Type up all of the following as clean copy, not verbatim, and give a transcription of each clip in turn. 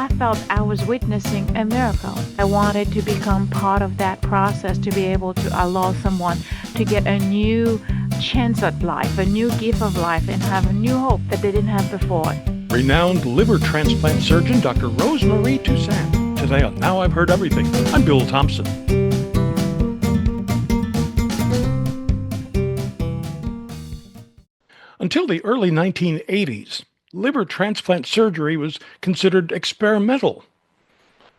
I felt I was witnessing a miracle. I wanted to become part of that process, to be able to allow someone to get a new chance at life, a new gift of life, and have a new hope that they didn't have before. Renowned liver transplant surgeon Dr. Rose-Marie Toussaint. Today on Now I've Heard Everything, I'm Bill Thompson. Until the early 1980s, liver transplant surgery was considered experimental.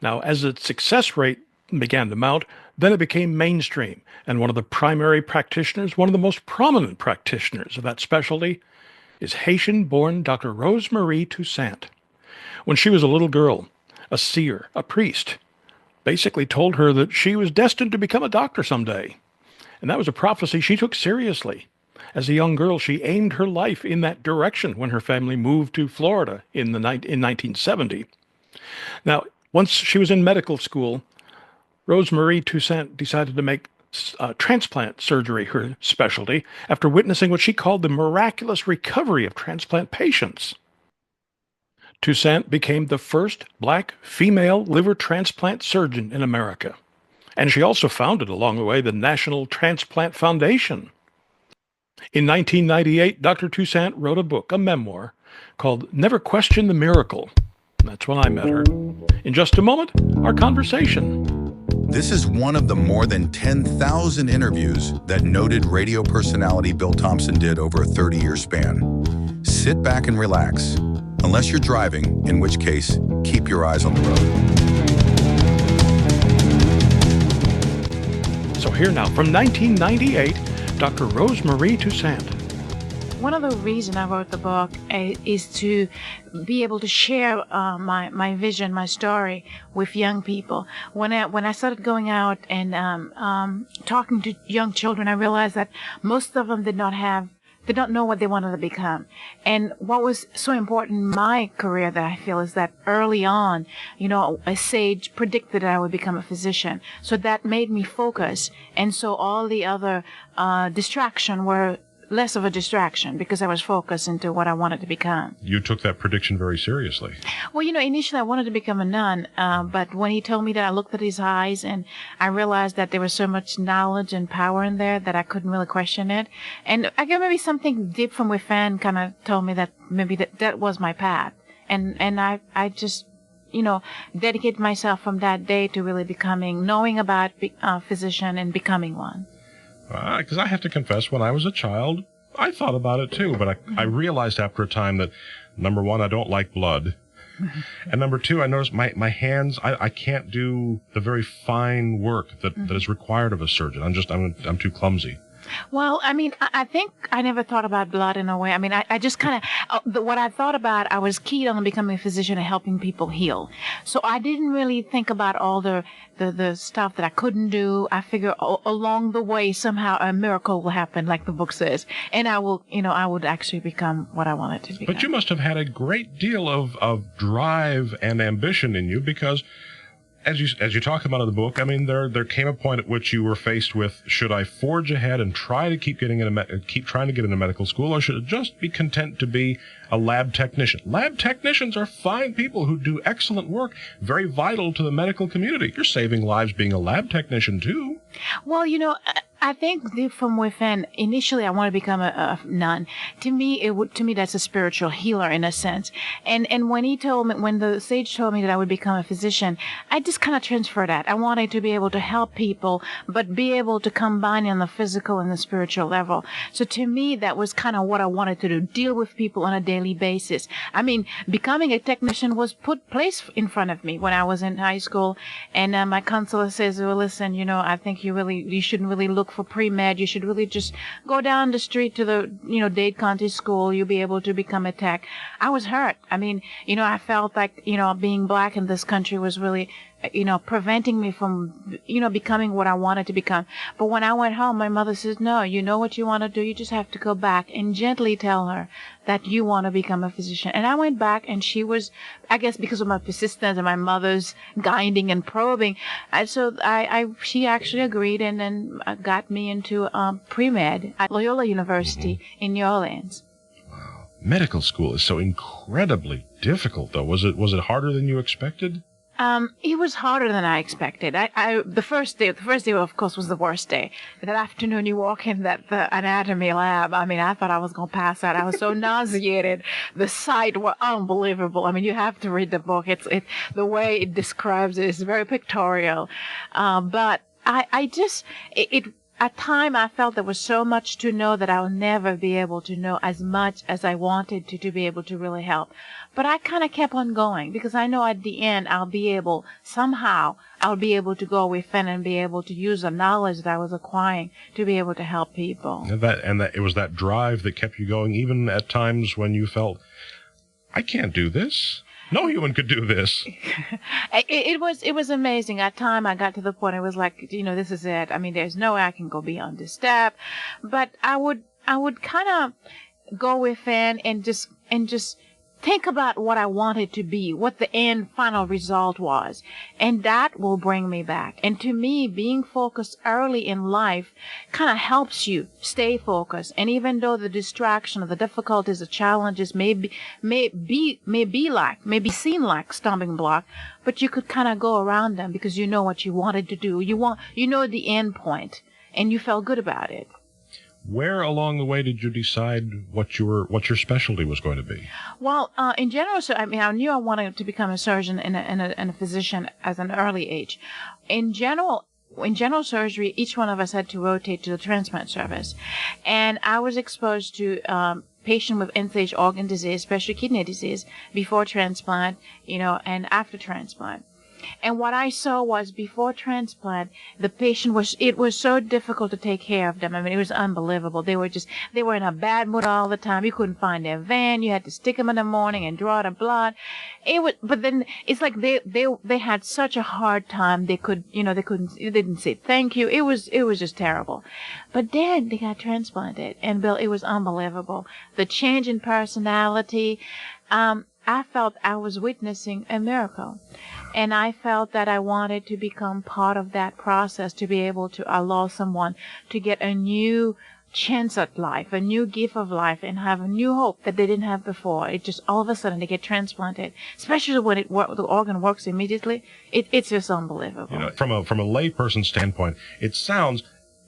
Now, as its success rate began to mount, then it became mainstream, and one of the primary practitioners, one of the most prominent practitioners of that specialty, is Haitian-born Dr. Rose-Marie Toussaint. When she was a little girl, a seer, a priest, basically told her that she was destined to become a doctor someday. And that was a prophecy she took seriously. As a young girl, she aimed her life in that direction when her family moved to Florida in 1970. Now, once she was in medical school, Rose-Marie Toussaint decided to make transplant surgery her specialty after witnessing what she called the miraculous recovery of transplant patients. Toussaint became the first black female liver transplant surgeon in America. And she also founded along the way the National Transplant Foundation. In 1998, Dr. Toussaint wrote a book, a memoir, called Never Question the Miracle. That's when I met her. In just a moment, our conversation. This is one of the more than 10,000 interviews that noted radio personality Bill Thompson did over a 30-year span. Sit back and relax. Unless you're driving, in which case, keep your eyes on the road. So here now, from 1998, Dr. Rose-Marie Toussaint. One of the reasons I wrote the book is to be able to share my vision, my story with young people. When I started going out and talking to young children, I realized that most of them did not know what they wanted to become. And what was so important in my career that I feel is that early on, a sage predicted that I would become a physician. So that made me focus. And so all the other distraction were less of a distraction because I was focused into what I wanted to become. You took that prediction very seriously. Well, initially I wanted to become a nun, but when he told me that, I looked at his eyes and I realized that there was so much knowledge and power in there that I couldn't really question it. And I guess maybe something deep from within kind of told me that maybe that was my path. And I just, dedicated myself from that day to really knowing about physician and becoming one. Because I have to confess, when I was a child, I thought about it too, but I realized after a time that, number one, I don't like blood. And number two, I noticed my hands, I can't do the very fine work that is required of a surgeon. I'm too clumsy. Well, I think I never thought about blood in a way. I just kind of, what I thought about, I was keyed on becoming a physician and helping people heal. So I didn't really think about all the stuff that I couldn't do. I figure along the way, somehow a miracle will happen, like the book says. And I would actually become what I wanted to become. But you must have had a great deal of drive and ambition in you because, as you talk about in the book, there came a point at which you were faced with: should I forge ahead and try to keep trying to get into medical school, or should I just be content to be a lab technician? Lab technicians are fine people who do excellent work, very vital to the medical community. You're saving lives being a lab technician too. Well, I think deep from within, initially I want to become a nun. To me, that's a spiritual healer in a sense. And when the sage told me that I would become a physician, I just kind of transferred that. I wanted to be able to help people, but be able to combine on the physical and the spiritual level. So to me, that was kind of what I wanted to do, deal with people on a daily basis. Becoming a technician was placed in front of me when I was in high school. And my counselor says, well, listen, I think you shouldn't really look for pre-med. You should really just go down the street to the, Dade County School. You'll be able to become a tech. I was hurt. I felt like, being black in this country was really, preventing me from, becoming what I wanted to become. But when I went home, my mother says, no, you know what you want to do. You just have to go back and gently tell her that you want to become a physician. And I went back, and she was, I guess because of my persistence and my mother's guiding and probing, she actually agreed and then got me into pre-med at Loyola University in New Orleans. Wow. medical school is so incredibly difficult, though. Was it harder than you expected? It was harder than I expected. The first day, of course, was the worst day. That afternoon, you walk in the anatomy lab. I mean, I thought I was going to pass out. I was so nauseated. The sight was unbelievable. I mean, you have to read the book. It's the way it describes it is very pictorial. But at time, I felt there was so much to know that I'll never be able to know as much as I wanted to be able to really help. But I kind of kept on going because I know at the end I'll be able to go within and be able to use the knowledge that I was acquiring to be able to help people. And that it was that drive that kept you going, even at times when you felt, I can't do this. No human could do this. It was amazing. At time, I got to the point, it was like, this is it. I mean, there's no way I can go beyond this step. But I would kind of go within and just think about what I wanted to be, what the end final result was. And that will bring me back. And to me, being focused early in life kind of helps you stay focused. And even though the distraction, the difficulties, the challenges may be seen like stumbling block, but you could kind of go around them because you know what you wanted to do. You know the end point, and you felt good about it. Where along the way did you decide what your specialty was going to be? Well, in general, I knew I wanted to become a surgeon and a physician at an early age. In general surgery, each one of us had to rotate to the transplant service, and I was exposed to patients with end-stage organ disease, especially kidney disease, before transplant, and after transplant. And what I saw was before transplant, the patient it was so difficult to take care of them. I mean, it was unbelievable. They were in a bad mood all the time. You couldn't find their van. You had to stick them in the morning and draw the blood. But then it's like they had such a hard time. They didn't say thank you. It was just terrible. But then they got transplanted, and Bill, it was unbelievable. The change in personality, I felt I was witnessing a miracle. And I felt that I wanted to become part of that process, to be able to allow someone to get a new chance at life, a new gift of life, and have a new hope that they didn't have before. It just, all of a sudden, they get transplanted, especially when the organ works immediately. It's just unbelievable. From a layperson standpoint, it sounds,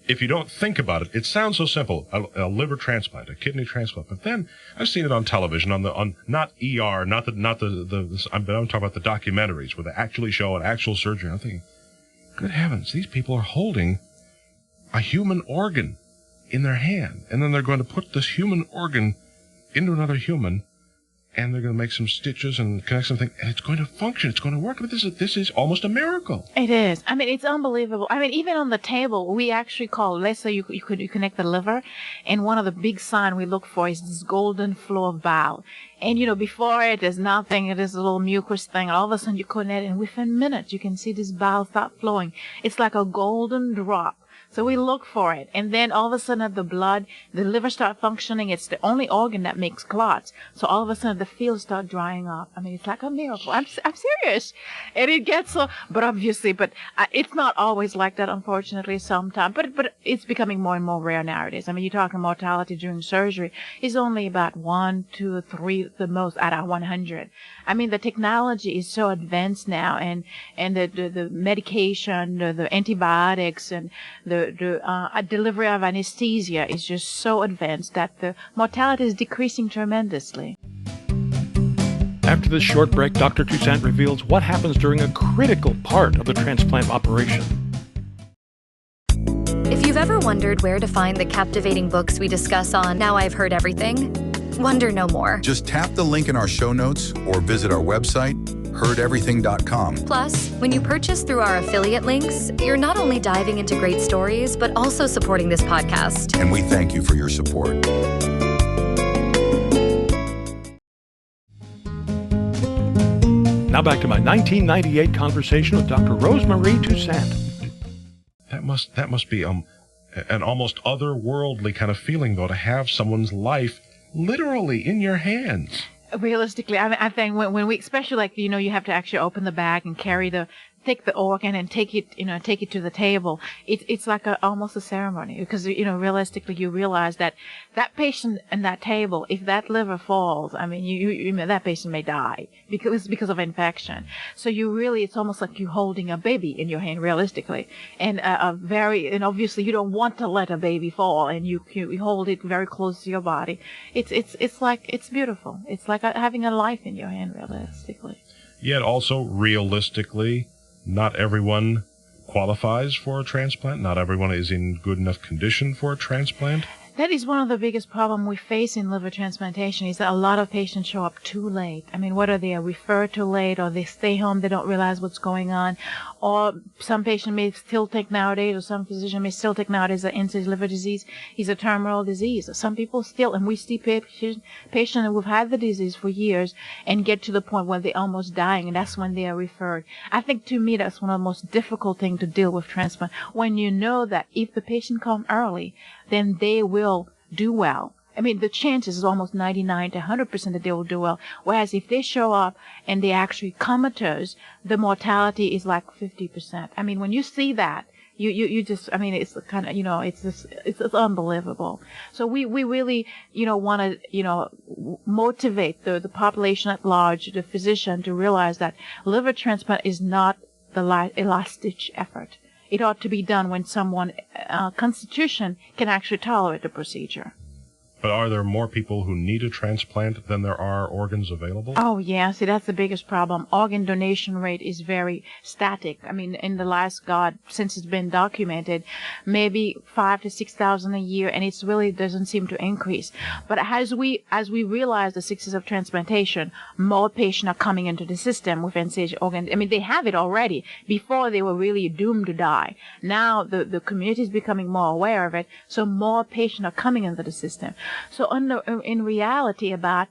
if you don't think about it, it sounds so simple. A liver transplant, a kidney transplant. But then I've seen it on television, on not ER, I'm talking about the documentaries where they actually show an actual surgery. I'm thinking, good heavens, these people are holding a human organ in their hand, and then they're going to put this human organ into another human, and they're going to make some stitches and connect something, and it's going to function. It's going to work. But this is almost a miracle. It is. I mean, it's unbelievable. I mean, even on the table, we actually let's say you connect the liver, and one of the big signs we look for is this golden flow of bile. And, before it, there's nothing. It is a little mucus thing. All of a sudden, you connect it, and within minutes, you can see this bile start flowing. It's like a golden drop. So we look for it. And then all of a sudden the liver start functioning. It's the only organ that makes clots. So all of a sudden the fields start drying up. I mean, it's like a miracle. I'm serious. And it gets so, but it's not always like that, unfortunately, sometimes. But it's becoming more and more rare nowadays. I mean, you're talking mortality during surgery is only about 1, 2, 3, the most out of 100. I mean, the technology is so advanced now, and the medication, the antibiotics, and the delivery of anesthesia is just so advanced that the mortality is decreasing tremendously. After this short break, Dr. Toussaint reveals what happens during a critical part of the transplant operation. If you've ever wondered where to find the captivating books we discuss on Now I've Heard Everything, wonder no more. Just tap the link in our show notes or visit our website, heardeverything.com. Plus, when you purchase through our affiliate links, you're not only diving into great stories, but also supporting this podcast. And we thank you for your support. Now back to my 1998 conversation with Dr. Rose-Marie Toussaint. That must be an almost otherworldly kind of feeling, though, to have someone's life literally in your hands. Realistically, I think when we, especially you have to actually open the bag and carry the take the organ and take it to the table. It's like almost a ceremony, because, realistically, you realize that patient and that table, if that liver falls, I mean, you that patient may die because of infection. So it's almost like you holding a baby in your hand, realistically, and and obviously you don't want to let a baby fall, and you hold it very close to your body. It's beautiful. It's like having a life in your hand, realistically. Yet also, realistically, not everyone qualifies for a transplant. Not everyone is in good enough condition for a transplant. That is one of the biggest problems we face in liver transplantation, is that a lot of patients show up too late. I mean, whether they are referred too late, or they stay home, they don't realize what's going on, or some patient may still take nowadays, or some physician may still take nowadays that end-stage liver disease is a terminal disease. Some people still, and we see patients who've had the disease for years and get to the point where they're almost dying, and that's when they are referred. I think, to me, that's one of the most difficult things to deal with transplant, when you know that if the patient comes early, then they will do well. I mean, the chances is almost 99 to 100% that they will do well. Whereas if they show up and they actually comatose, the mortality is like 50%. I mean, when you see that, you just, I mean, it's kind of, it's unbelievable. So we really, want to, motivate the population at large, the physician, to realize that liver transplant is not a last-ditch effort. It ought to be done when someone constitution can actually tolerate the procedure. But are there more people who need a transplant than there are organs available? Oh, yeah. See, that's the biggest problem. Organ donation rate is very static. I mean, in the last, since it's been documented, maybe 5,000 to 6,000 a year, and it really doesn't seem to increase. But as we realize the success of transplantation, more patients are coming into the system with end-stage organ. I mean, they have it already. Before, they were really doomed to die. Now, the community is becoming more aware of it, so more patients are coming into the system. So in reality, about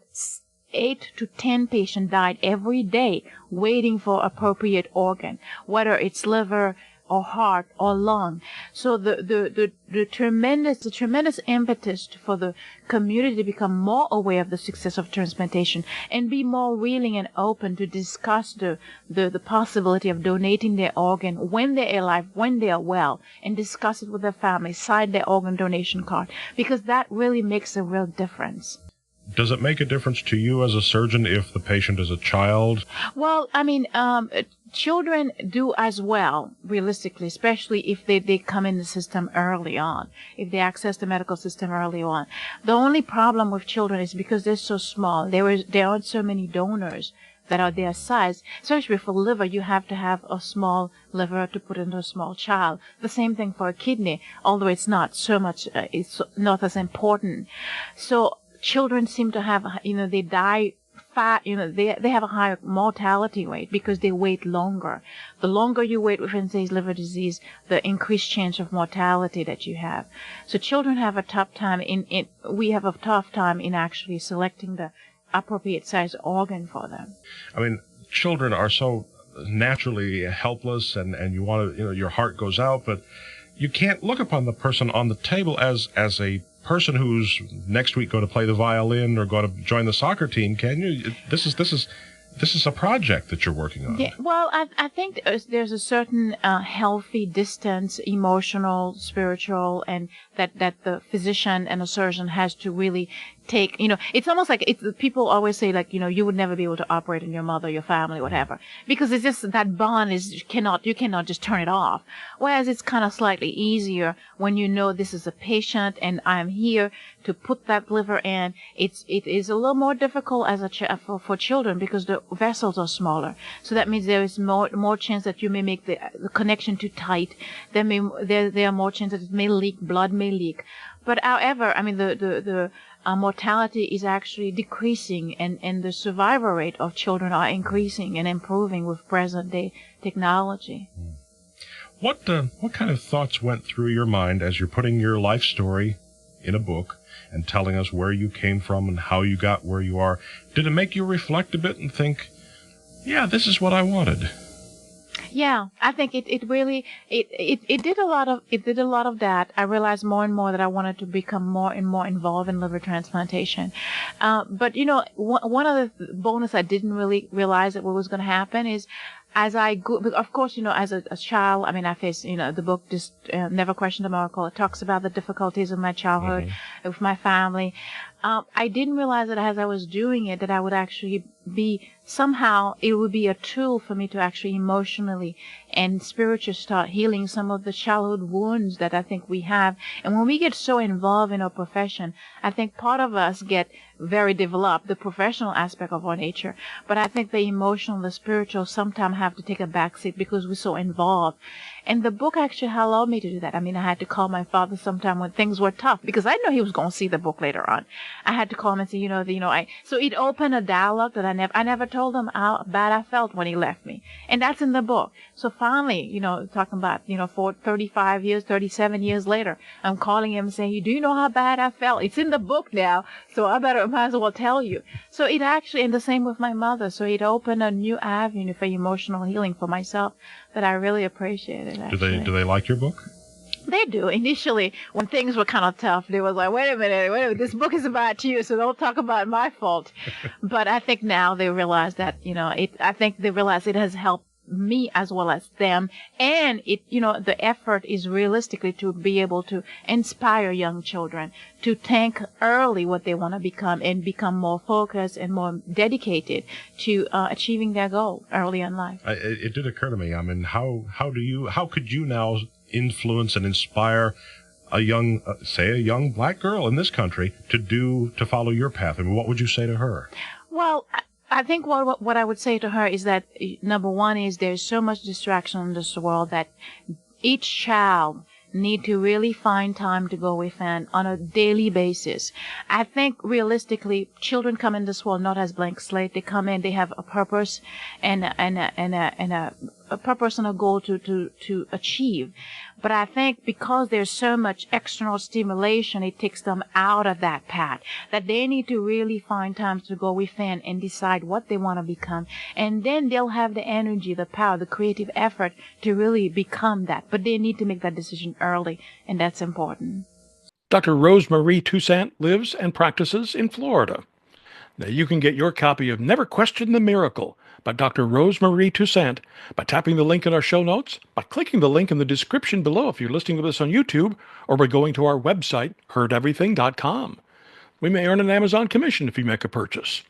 8 to 10 patients died every day waiting for appropriate organ, whether it's liver or heart or lung. So the tremendous impetus for the community to become more aware of the success of transplantation and be more willing and open to discuss the possibility of donating their organ when they're alive, when they are well, and discuss it with their family, sign their organ donation card, because that really makes a real difference. Does it make a difference to you as a surgeon if the patient is a child? Well, I mean, children do as well, realistically, especially if they come in the system early on, if they access the medical system early on. The only problem with children is because they're so small. There aren't so many donors that are their size. Especially for liver, you have to have a small liver to put into a small child. The same thing for a kidney, although it's not so much, it's not as important. So children seem to have, they die fat, they have a higher mortality rate because they wait longer. The longer you wait with end-stage liver disease, the increased chance of mortality that you have. So children have a tough time we have a tough time in actually selecting the appropriate size organ for them. I mean, children are so naturally helpless, and you want to, your heart goes out, but you can't look upon the person on the table as a person who's next week going to play the violin or going to join the soccer team, can you? This is a project that you're working on. Yeah, well, I think there's a certain healthy distance, emotional, spiritual, and that the physician and the surgeon has to really take, it's almost like people always say, like, you would never be able to operate on your mother, your family, whatever, because it's just that bond you cannot just turn it off. Whereas it's kind of slightly easier when you know this is a patient and I'm here to put that liver in. It is a little more difficult for children because the vessels are smaller. So that means there is more chance that you may make the connection too tight. There are more chances that it may leak, blood may leak. But however, I mean, the mortality is actually decreasing, and the survival rate of children are increasing and improving with present day technology. What kind of thoughts went through your mind as you're putting your life story in a book and telling us where you came from and how you got where you are? Did it make you reflect a bit and think, yeah, this is what I wanted? Yeah, I think it really did a lot of that. I realized more and more that I wanted to become more and more involved in liver transplantation. But one of the bonus I didn't really realize that what was going to happen is as I go, of course, as a child, I mean, I faced, the book just Never Questioned a Miracle. It talks about the difficulties of my childhood with my family. I didn't realize that as I was doing it, that I would actually it would be a tool for me to actually emotionally and spiritually start healing some of the childhood wounds that I think we have. And when we get so involved in our profession, I think part of us get very developed, the professional aspect of our nature. But I think the emotional, the spiritual sometimes have to take a backseat because we're so involved. And the book actually allowed me to do that. I mean, I had to call my father sometime when things were tough because I know he was going to see the book later on. I had to call him and say, so it opened a dialogue that I never told him how bad I felt when he left me. And that's in the book. So finally, talking about, for 35 years, 37 years later, I'm calling him and saying, do you know how bad I felt? It's in the book now. So might as well tell you. So it actually, and the same with my mother. So it opened a new avenue for emotional healing for myself that I really appreciated. Do they like your book? They do. Initially, when things were kind of tough, they were like, wait a minute, this book is about you, so don't talk about my fault. But I think now they realize that, I think they realize it has helped me as well as them. And the effort is realistically to be able to inspire young children to think early what they want to become and become more focused and more dedicated to achieving their goal early in life. It did occur to me. I mean, how could you now influence and inspire a young black girl in this country to follow your path? I mean, what would you say to her? Well, I think what I would say to her is that, number one, is there's so much distraction in this world that each child need to really find time to go within on a daily basis. I think realistically, children come in this world not as blank slate. They come in, they have a purpose and a purpose and a goal to achieve. But I think because there's so much external stimulation, it takes them out of that path, that they need to really find time to go within and decide what they want to become. And then they'll have the energy, the power, the creative effort to really become that. But they need to make that decision early, and that's important. Dr. Rose-Marie Toussaint lives and practices in Florida. Now, you can get your copy of Never Question the Miracle by Dr. Rose-Marie Toussaint by tapping the link in our show notes, by clicking the link in the description below if you're listening to this on YouTube, or by going to our website, heardeverything.com. We may earn an Amazon commission if you make a purchase.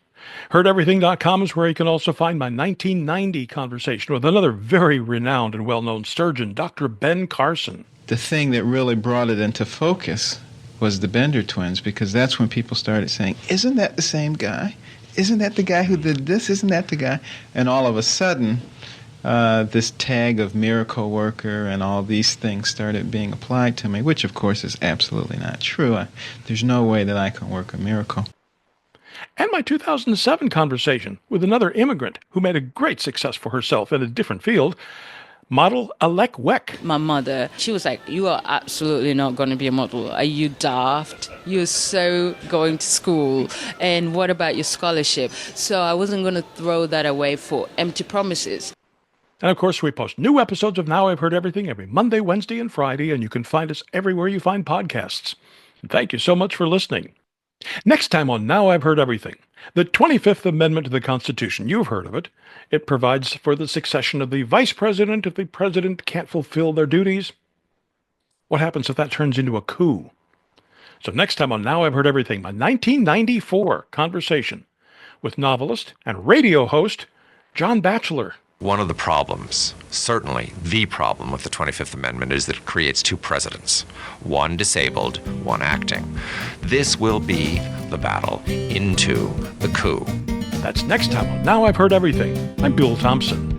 Heardeverything.com is where you can also find my 1990 conversation with another very renowned and well-known surgeon, Dr. Ben Carson. The thing that really brought it into focus was the Bender twins, because that's when people started saying, isn't that the same guy? Isn't that the guy who did this? Isn't that the guy? And all of a sudden, this tag of miracle worker and all these things started being applied to me, which of course is absolutely not true. There's no way that I can work a miracle. And my 2007 conversation with another immigrant who made a great success for herself in a different field, model Alec Weck. My mother, she was like, you are absolutely not going to be a model. Are you daft? You're so going to school. And what about your scholarship? So I wasn't going to throw that away for empty promises. And of course, we post new episodes of Now I've Heard Everything every Monday, Wednesday, and Friday, and you can find us everywhere you find podcasts. And thank you so much for listening. Next time on Now I've Heard Everything, the 25th Amendment to the Constitution. You've heard of it. It provides for the succession of the vice president if the president can't fulfill their duties. What happens if that turns into a coup? So next time on Now I've Heard Everything, my 1994 conversation with novelist and radio host John Batchelor. One of the problems, certainly the problem with the 25th Amendment, is that it creates two presidents, one disabled, one acting. This will be the battle into the coup. That's next time on Now I've Heard Everything. I'm Bill Thompson.